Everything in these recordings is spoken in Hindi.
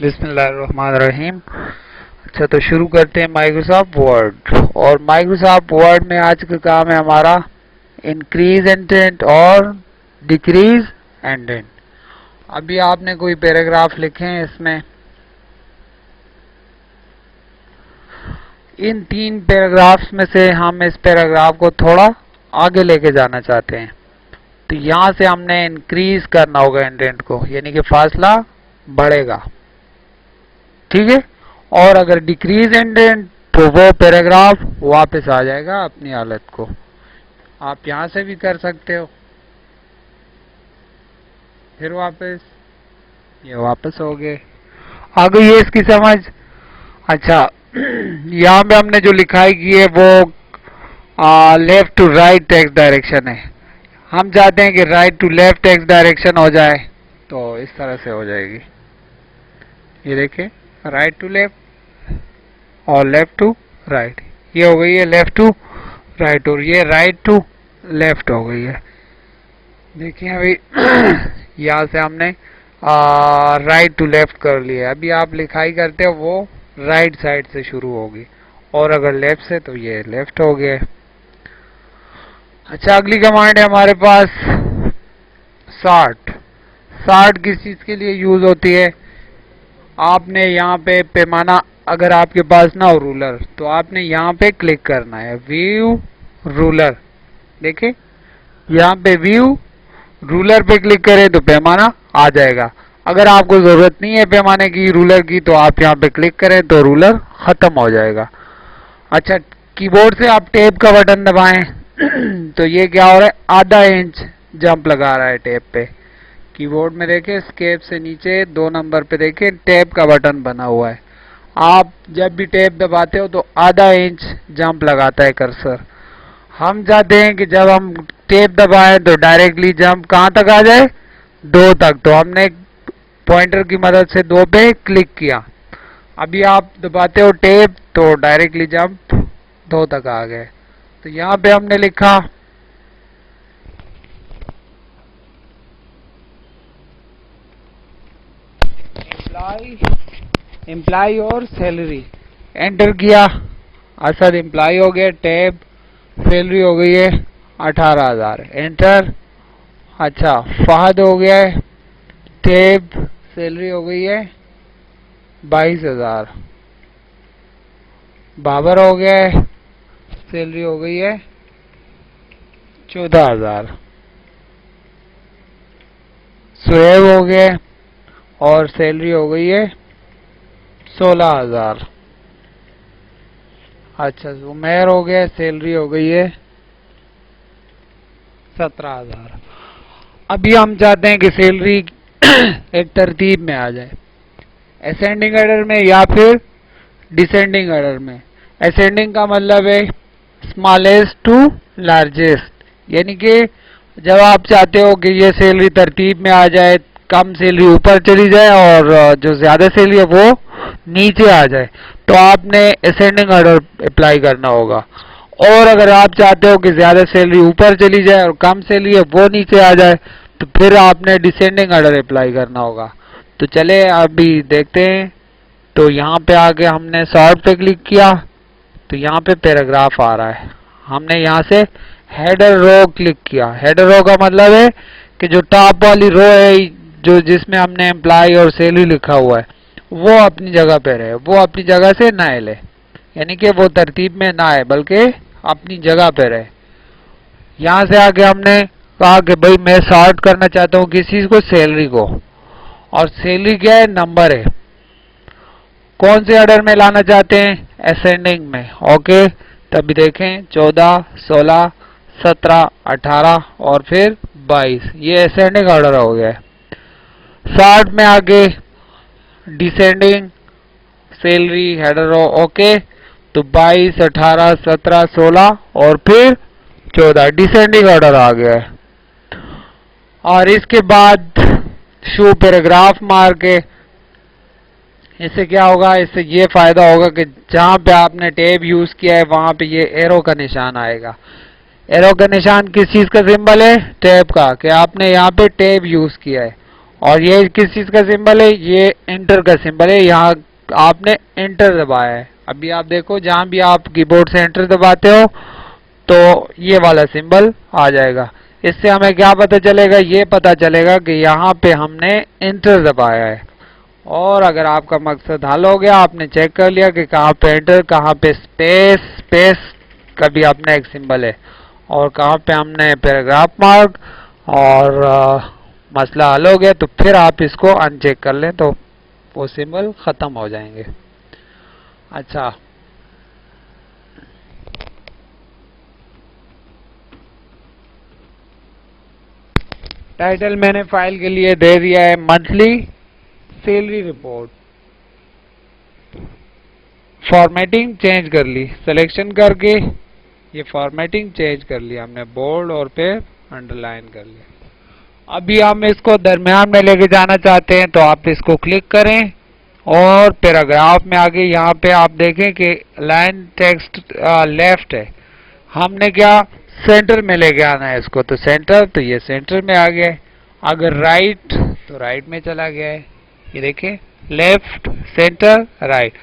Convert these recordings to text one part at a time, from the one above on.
बिस्मिल्लाहिर्रहमानिर्रहीम। अच्छा, तो शुरू करते हैं माइक्रोसॉफ्ट वर्ड। और माइक्रोसॉफ्ट वर्ड में आज का काम है हमारा इंक्रीज इंडेंट और डिक्रीज इंडेंट। अभी आपने कोई पैराग्राफ लिखे हैं, इसमें इन 3 पैराग्राफ्स में से हम इस पैराग्राफ को थोड़ा आगे लेके जाना चाहते हैं। तो यहां से हमने इंक्रीज करना होगा इंडेंट को, यानी कि फासला बढ़ेगा, ठीक है। और अगर डिक्रीज इंडेंट तो वो पैराग्राफ वापस आ जाएगा अपनी हालत को। आप यहां से भी कर सकते हो, फिर वापस, ये वापस हो गए। आ गई है इसकी समझ? अच्छा, यहां पे हमने जो लिखाई की है वो left to right text direction है। हम चाहते हैं कि right to left text direction हो जाए, तो इस तरह से हो जाएगी। ये देखिए, राइट टू लेफ्ट और लेफ्ट टू राइट, ये हो गई है लेफ्ट टू राइट, और ये राइट टू लेफ्ट हो गई है। देखिए अभी यहां से हमने राइट टू लेफ्ट कर लिया। अभी आप लिखाई करते हो वो राइट साइड से शुरू होगी, और अगर लेफ्ट से तो ये लेफ्ट हो गया। अच्छा, अगली कमांड है हमारे पास सॉर्ट। सॉर्ट किस चीज के लिए यूज होती है? आपने यहाँ पे पैमाना, अगर आपके पास ना हो रूलर, तो आपने यहाँ पे क्लिक करना है, व्यू रूलर। देखिए यहाँ पे व्यू रूलर पे क्लिक करें तो पैमाना आ जाएगा। अगर आपको जरूरत नहीं है पैमाने की, रूलर की, तो आप यहाँ पे क्लिक करें तो रूलर खत्म हो जाएगा। अच्छा, कीबोर्ड से आप टैब का बटन दबाएं तो ये क्या हो रहा है, आधा इंच जंप लगा रहा है टैब पे। कीबोर्ड में देखें, एस्केप से नीचे 2 नंबर पे देखें टैब का बटन बना हुआ है। आप जब भी टैब दबाते हो तो आधा इंच जंप लगाता है कर्सर। हम चाहते हैं कि जब हम टैब दबाएं तो डायरेक्टली जंप कहां तक आ जाए, 2 तक। तो हमने पॉइंटर की मदद से 2 पे क्लिक किया। अभी आप दबाते हो टैब तो डायरेक्टली जंप 2 तक आ गए। तो यहां पे हमने लिखा एम्प्लॉय और सैलरी, एंटर किया। असद एम्प्लॉय हो गया, टैब सैलरी हो गई है 18,000, एंटर। अच्छा, फहद हो गया है, टैब सैलरी हो गई है 22,000। बाबर हो गया है, सैलरी हो गई है 14,000। सुहेब हो गया और सैलरी हो गई है 16,000। अच्छा, उमेर हो गया, सैलरी हो गई है 17,000। अभी हम चाहते हैं कि सैलरी एक तरतीब में आ जाए, असेंडिंग ऑर्डर में या फिर डिसेंडिंग ऑर्डर में। असेंडिंग का मतलब है स्मॉलेस्ट टू लार्जेस्ट, यानी कि जब आप चाहते हो कि ये सैलरी तरतीब में आ जाए, कम सैलरी ऊपर चली जाए और जो ज्यादा सैलरी है वो नीचे आ जाए, तो आपने असेंडिंग ऑर्डर अप्लाई करना होगा। और अगर आप चाहते हो कि ज्यादा सैलरी ऊपर चली जाए और कम सैलरी है वो नीचे आ जाए, तो फिर आपने डिसेंडिंग ऑर्डर अप्लाई करना होगा। तो चले अभी देखते हैं। तो यहाँ पे आके हमने सॉर्ट पे क्लिक किया तो यहाँ पे पैराग्राफ आ रहा है। हमने यहाँ से हेडर रो क्लिक किया। हेडर रो का मतलब है कि जो टॉप वाली रो है, जो जिसमें हमने एम्प्लॉय और सैलरी लिखा हुआ है, वो अपनी जगह पे रहे, वो अपनी जगह से ना हिले, यानी कि वो तरतीब में ना आए बल्कि अपनी जगह पे रहे। यहां से आके हमने कहा कि भाई मैं सॉर्ट करना चाहता हूं किस चीज को, सैलरी को। और सैलरी क्या है, नंबर है। कौन से ऑर्डर में लाना चाहते हैं, असेंडिंग में। ओके, तभी देखें 14, 16, 17, 18 और फिर 22, ये असेंडिंग ऑर्डर हो गया। सॉर्ट में आगे descending, salary, header row. Okay, तो 22, 18, 17, 16 और फिर 14, डिसेंडिंग ऑर्डर आ गया है। और इसके बाद शो पैराग्राफ मार के, इससे क्या होगा, इससे ये फायदा होगा कि जहां पे आपने टैब यूज किया है वहां पे ये एरो का निशान आएगा। एरो का निशान किस चीज का सिंबल है, टैब का, कि आपने यहाँ पे टैब यूज किया है। और ये किस चीज का सिंबल है, ये एंटर का सिंबल है। यहाँ आपने एंटर दबाया है। अभी आप देखो जहां भी आप कीबोर्ड से एंटर दबाते हो तो ये वाला सिंबल आ जाएगा। इससे हमें क्या पता चलेगा, ये पता चलेगा कि यहाँ पे हमने एंटर दबाया है। और अगर आपका मकसद हल हो गया, आपने चेक कर लिया कि कहाँ पे एंटर, कहाँ पे स्पेस, स्पेस का भी अपना एक सिंबल है, और कहाँ पे हमने पैराग्राफ मार्क, और मसला हल हो गया, तो फिर आप इसको अनचेक कर लें तो वो सिंबल खत्म हो जाएंगे। अच्छा, टाइटल मैंने फाइल के लिए दे दिया है monthly salary report. Formatting change कर ली, सिलेक्शन करके ये फॉर्मेटिंग चेंज कर लिया हमने, बोल्ड और पे अंडरलाइन कर लिया। अभी हम इसको दरमियान में लेके जाना चाहते हैं तो आप इसको क्लिक करें और पैराग्राफ में आगे यहाँ पे आप देखें कि लाइन टेक्स्ट लेफ्ट है, हमने क्या सेंटर में लेके आना है इसको, तो सेंटर, तो ये सेंटर में आ गया है। अगर राइट तो राइट में चला गया है, ये देखिए लेफ्ट सेंटर राइट।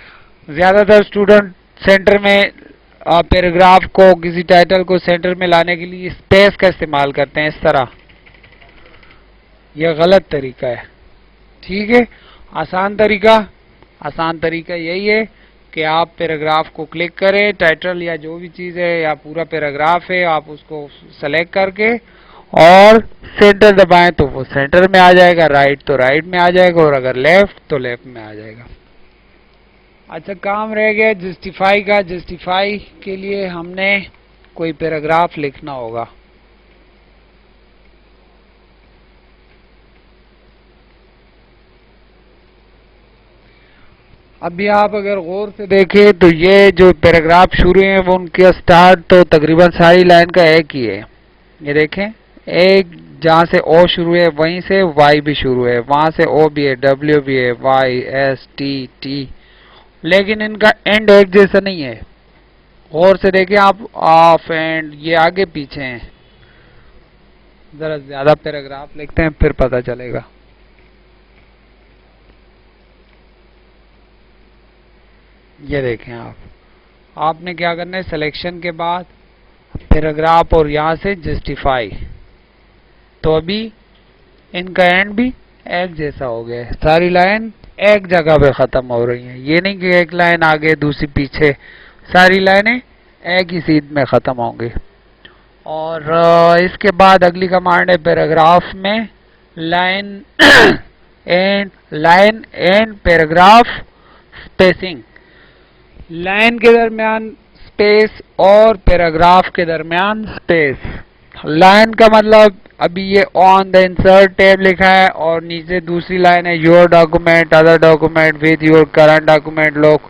ज्यादातर स्टूडेंट सेंटर में पैराग्राफ को, किसी टाइटल को सेंटर में लाने के लिए स्पेस का इस्तेमाल करते हैं इस तरह। यह गलत तरीका है, ठीक है। आसान तरीका यही है कि आप पैराग्राफ को क्लिक करें, टाइटल या जो भी चीज है या पूरा पैराग्राफ है आप उसको सेलेक्ट करके और सेंटर दबाएं तो वो सेंटर में आ जाएगा, राइट तो राइट में आ जाएगा, और अगर लेफ्ट तो लेफ्ट में आ जाएगा। अच्छा, काम रह गया जस्टिफाई का। जस्टिफाई के लिए हमने कोई पैराग्राफ लिखना होगा। अभी आप अगर गौर से देखें तो ये जो पैराग्राफ शुरू हैं वो उनके स्टार्ट तो तकरीबन सारी लाइन का एक ही है। ये देखें, एक जहां से ओ शुरू है वहीं से वाई भी शुरू है, वहां से ओ भी है, डब्ल्यू भी है, वाई एस टी टी, लेकिन इनका एंड एक जैसा नहीं है। गौर से देखें आप, ऑफ एंड ये आगे पीछे हैं। जरा ज्यादा पैराग्राफ लिखते हैं फिर पता चलेगा। ये देखें आप, आपने क्या करना है, सिलेक्शन के बाद पैराग्राफ और यहां से जस्टिफाई, तो अभी इनका एंड भी एक जैसा हो गया है, सारी लाइन एक जगह पे खत्म हो रही है। ये नहीं कि एक लाइन आगे दूसरी पीछे, सारी लाइनें एक ही सीध में खत्म होंगी। और इसके बाद अगली कमांड है पैराग्राफ में line and paragraph spacing. Line के दरमियान स्पेस और पैराग्राफ के दरमियान स्पेस। लाइन का मतलब अभी ये ऑन द इंसर्ट टैब लिखा है और नीचे दूसरी लाइन है your document other document with your current document lock.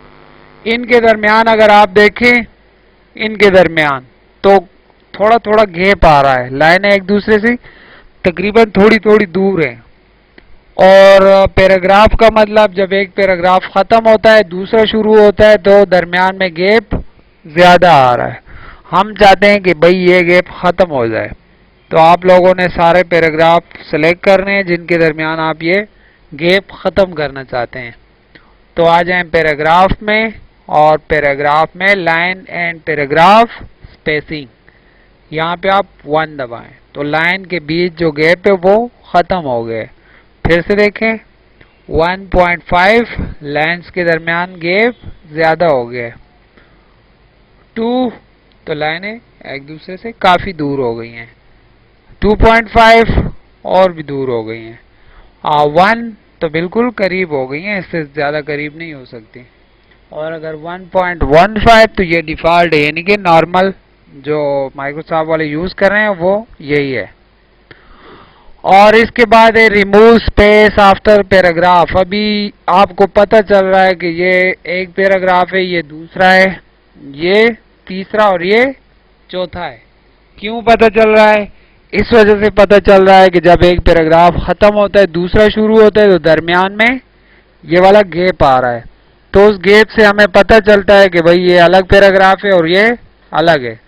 इनके दरमियान अगर आप देखें, इनके दरमियान तो थोड़ा थोड़ा गैप आ रहा है, लाइनें एक दूसरे से तकरीबन थोड़ी थोड़ी दूर है। और पैराग्राफ का मतलब जब एक पैराग्राफ खत्म होता है दूसरा शुरू होता है तो दरमियान में गैप ज्यादा आ रहा है। हम चाहते हैं कि भाई ये गैप खत्म हो जाए, तो आप लोगों ने सारे पैराग्राफ सेलेक्ट करने हैं जिनके दरमियान आप ये गैप खत्म करना चाहते हैं। तो आ जाएं पैराग्राफ में, और पैराग्राफ में लाइन एंड पैराग्राफ स्पेसिंग, यहाँ पे आप 1 दबाएं तो लाइन के बीच जो गैप है वो खत्म हो गए। फिर से देखें 1.5 लाइन्स के दरमियान गैप ज्यादा हो गया। 2 तो लाइनें एक दूसरे से काफी दूर हो गई हैं। 2.5 और भी दूर हो गई हैं। 1 तो बिल्कुल करीब हो गई हैं, इससे ज्यादा करीब नहीं हो सकती। और अगर 1.15 तो ये डिफॉल्ट है, यानी कि नॉर्मल जो माइक्रोसॉफ्ट वाले यूज कर रहे हैं वो यही है। और इसके बाद है रिमूव स्पेस आफ्टर पैराग्राफ। अभी आपको पता चल रहा है कि ये एक पैराग्राफ है, ये दूसरा है, ये तीसरा और ये चौथा है। क्यों पता चल रहा है? इस वजह से पता चल रहा है कि जब एक पैराग्राफ खत्म होता है दूसरा शुरू होता है तो दरमियान में ये वाला गैप आ रहा है, तो उस गैप से हमें पता चलता है कि भाई ये अलग पैराग्राफ है और ये अलग है।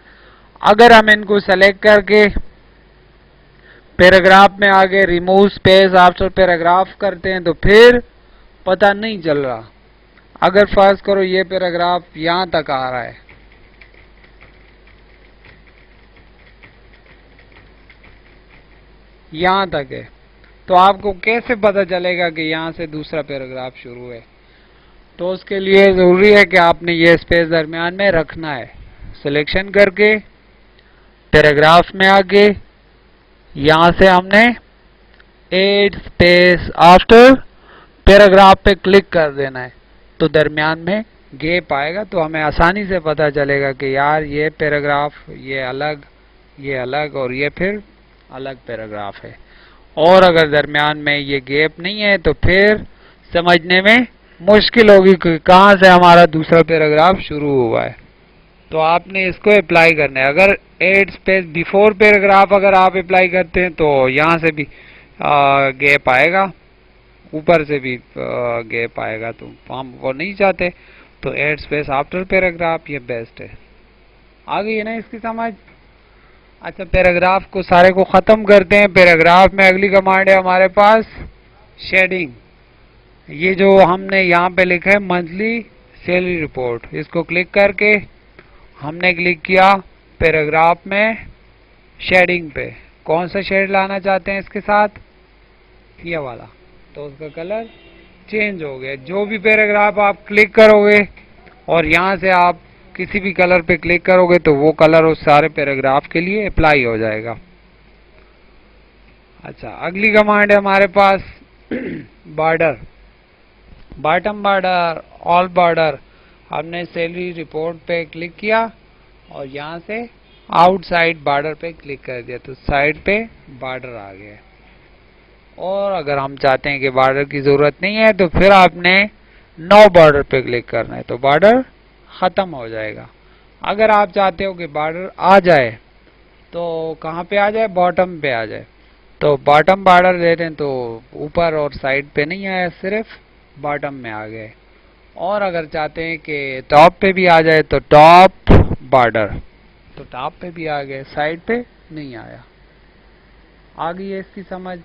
अगर हम इनको सेलेक्ट करके पैराग्राफ में आगे रिमूव स्पेस आफ्टर पैराग्राफ करते हैं तो फिर पता नहीं चल रहा। अगर फर्ज करो ये पैराग्राफ यहां तक आ रहा है, यहां तक है, तो आपको कैसे पता चलेगा कि यहां से दूसरा पैराग्राफ शुरू है? तो उसके लिए जरूरी है कि आपने ये स्पेस दरमियान में रखना है। सिलेक्शन करके पैराग्राफ में आके यहां से हमने एड स्पेस आफ्टर पैराग्राफ पे क्लिक कर देना है, तो दरमियान में गैप आएगा, तो हमें आसानी से पता चलेगा कि यार ये पैराग्राफ ये अलग और ये फिर अलग पैराग्राफ है। और अगर दरमियान में ये गैप नहीं है तो फिर समझने में मुश्किल होगी कि कहां से हमारा दूसरा पैराग्राफ शुरू हुआ है। तो आपने इसको अप्लाई करना है। अगर एड स्पेस बिफोर पैराग्राफ अगर आप अप्लाई करते हैं तो यहां से भी गैप आएगा, ऊपर से भी गैप आएगा, तो हम वो नहीं चाहते। तो एड स्पेस आफ्टर पैराग्राफ ये बेस्ट है। आ गई है ना इसकी समझ? अच्छा, पैराग्राफ को सारे को खत्म करते हैं। पैराग्राफ में अगली कमांड है हमारे पास शेडिंग। ये जो हमने यहाँ पे लिखा है मंथली सैलरी रिपोर्ट, इसको क्लिक करके हमने क्लिक किया पैराग्राफ में शेडिंग पे। कौन सा शेड लाना चाहते हैं इसके साथ? ये वाला। तो उसका कलर चेंज हो गया। जो भी पैराग्राफ आप क्लिक करोगे और यहाँ से आप किसी भी कलर पे क्लिक करोगे तो वो कलर उस सारे पैराग्राफ के लिए अप्लाई हो जाएगा। अच्छा, अगली कमांड है हमारे पास border, bottom border, all border. हमने सैलरी रिपोर्ट पे क्लिक किया और यहाँ से आउटसाइड बॉर्डर पे क्लिक कर दिया, तो साइड पे बॉर्डर आ गया। और अगर हम चाहते हैं कि बॉर्डर की जरूरत नहीं है तो फिर आपने नो बॉर्डर पे क्लिक करना है, तो बॉर्डर खत्म हो जाएगा। अगर आप चाहते हो कि बॉर्डर आ जाए तो कहाँ पे आ जाए? बॉटम पे आ जाए। तो बॉटम बॉर्डर दे दें तो ऊपर और साइड पे नहीं आया, सिर्फ बॉटम में आ गए। और अगर चाहते हैं कि टॉप पे भी आ जाए तो टॉप बॉर्डर, तो टॉप पे भी आ गए, साइड पे नहीं आया। आ गई है इसकी समझ?